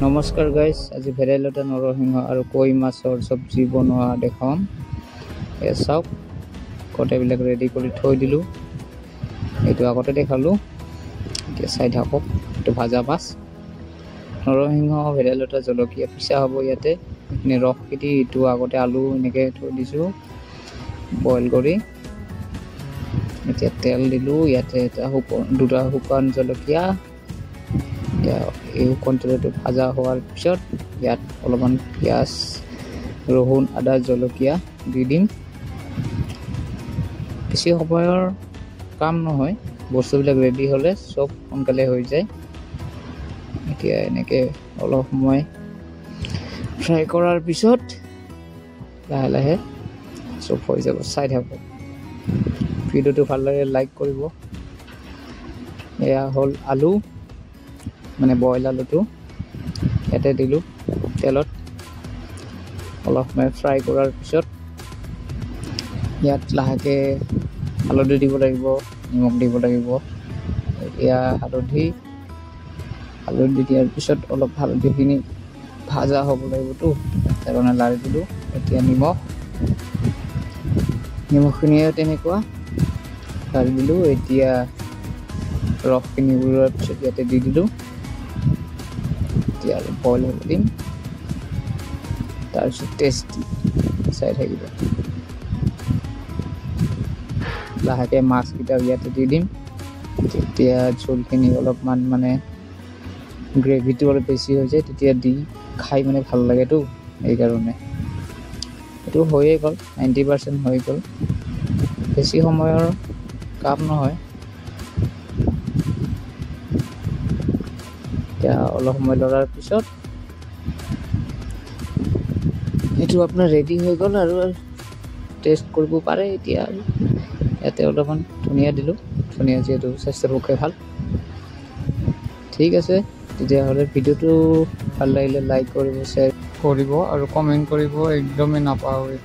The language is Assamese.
নমস্কাৰ গাইজ, আজি ভেদাইলতা নৰসিংহ আৰু কৈ মাছৰ চব্জি বনোৱা দেখাম। এয়া চাওক, গোটেইবিলাক ৰেডি কৰি থৈ দিলোঁ। এইটো আগতে দেখালোঁ, এতিয়া চাই থাকক। এইটো ভাজা মাছ, নৰসিংহ, ভেদাইলতা, জলকীয়া পিছা হ'ব ইয়াতে। এইখিনি ৰসখিনি এইটো আগতে আলু এনেকৈ থৈ দিছোঁ বইল কৰি। এতিয়া তেল দিলোঁ, ইয়াতে দুটা শুকান জলকীয়া। এই শুকান তেলটো ভাজা হোৱাৰ পিছত ইয়াত অলপমান পিঁয়াজ, ৰহুন, আদা, জলকীয়া দি দিম। বেছি সময়ৰ কাম নহয়, বস্তুবিলাক ৰেডি হ'লে চব সোনকালে হৈ যায়। এতিয়া এনেকৈ অলপ সময় ফ্ৰাই কৰাৰ পিছত লাহে লাহে চব হৈ যাব। চাই থাকক, ভিডিঅ'টো ভাল লাগে লাইক কৰিব। এয়া হ'ল আলু, মানে বইল আলুটো ইয়াতে দিলোঁ তেলত। অলপ সময় ফ্ৰাই কৰাৰ পিছত ইয়াত লাহেকৈ হালধি দিব লাগিব, নিমখ দিব লাগিব। এতিয়া হালধি দিয়াৰ পিছত অলপ হালধিখিনি ভাজা হ'ব লাগিবতো, সেইকাৰণে লাৰি দিলোঁ। এতিয়া নিমখখিনিও তেনেকুৱা লাৰি দিলোঁ। এতিয়া ৰসখিনি ওলোৱাৰ পিছত ইয়াতে দি দিলোঁ। এতিয়া আৰু বইল হ'ব দিম, তাৰপিছত টেষ্টি চাই থাকিব। লাহেকৈ মাছকেইটা ইয়াতে দি দিম। তেতিয়া জোলখিনি অলপমান মানে গ্ৰেভিটো অলপ বেছি হৈ যায়, তেতিয়া দি খাই মানে ভাল লাগেতো, সেইকাৰণে। এইটো হৈয়ে গ'ল, 90% হৈ গ'ল, বেছি সময়ৰ কাম নহয়। এতিয়া অলপ সময় লৰাৰ পিছত এইটো আপোনাৰ ৰেডি হৈ গ'ল আৰু টেষ্ট কৰিব পাৰে। এতিয়া আৰু ইয়াতে অলপমান ধনিয়া দিলোঁ, ধনিয়া যিহেতু স্বাস্থ্যৰ পক্ষে ভাল। ঠিক আছে, তেতিয়াহ'লে ভিডিঅ'টো ভাল লাগিলে লাইক কৰিব, শ্বেয়াৰ কৰিব আৰু কমেণ্ট কৰিব একদমেই নাপাহৰিব।